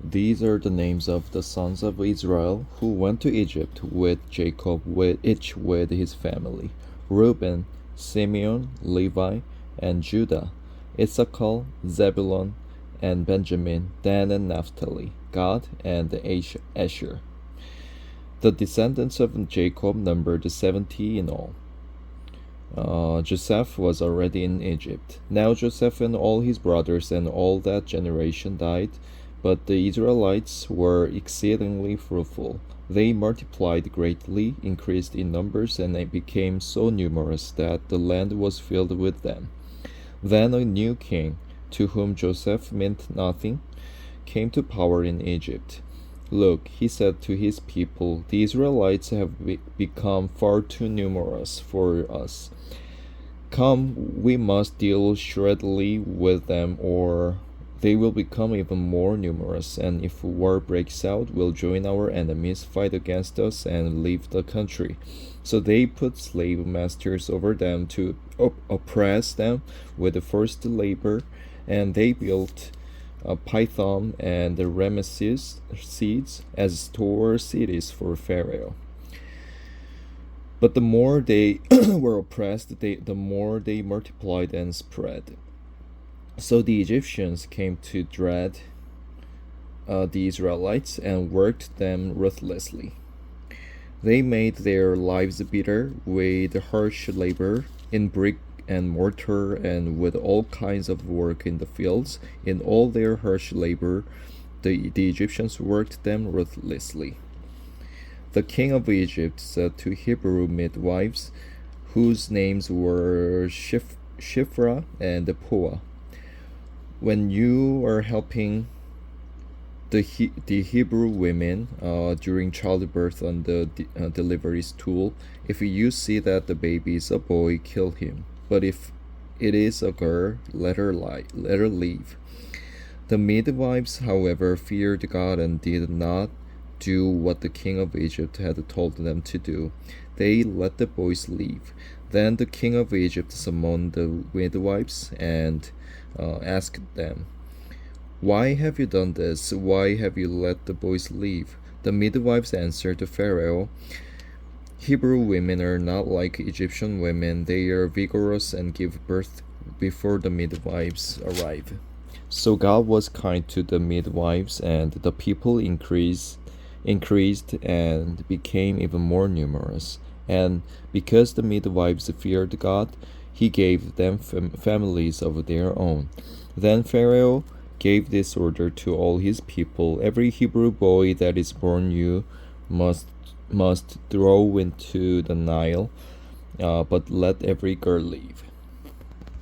These are the names of the sons of Israel who went to Egypt with Jacob, each with his family: Reuben, Simeon, Levi, and Judah; Issachar, Zebulun, and Benjamin; Dan and Naphtali; Gad and Asher. The descendants of Jacob numbered 70 in all. Joseph was already in Egypt. Now Joseph and all his brothers and all that generation died, but the Israelites were exceedingly fruitful. They multiplied greatly, increased in numbers, and they became so numerous that the land was filled with them. Then a new king, to whom Joseph meant nothing, came to power in Egypt. Look, he said to his people, the Israelites have become far too numerous for us. Come, we must deal shrewdly with them, or they will become even more numerous, and if war breaks out, we'll join our enemies, fight against us, and leave the country. So they put slave masters over them to oppress them with forced labor, and they built Pithom and Ramesses as store cities for Pharaoh. But the more they were oppressed, the more they multiplied and spread. So the Egyptians came to dread the Israelites and worked them ruthlessly. They made their lives bitter with harsh labor in brick and mortar and with all kinds of work in the fields. In all their harsh labor, the Egyptians worked them ruthlessly. The king of Egypt said to Hebrew midwives, whose names were Shiphrah and Puah, when you are helping the Hebrew women during childbirth on the delivery stool, if you see that the baby is a boy, kill him. But if it is a girl, let her leave. The midwives, however, feared God and did not do what the king of Egypt had told them to do. They let the boys leave. Then the king of Egypt summoned the midwives and asked them, "Why have you done this? Why have you let the boys leave?" The midwives answered to Pharaoh, "Hebrew women are not like Egyptian women. They are vigorous and give birth before the midwives arrive." So God was kind to the midwives, and the people increased and became even more numerous. And because the midwives feared God, he gave them families of their own. Then Pharaoh gave this order to all his people: "Every Hebrew boy that is born you must throw into the Nile, but let every girl leave."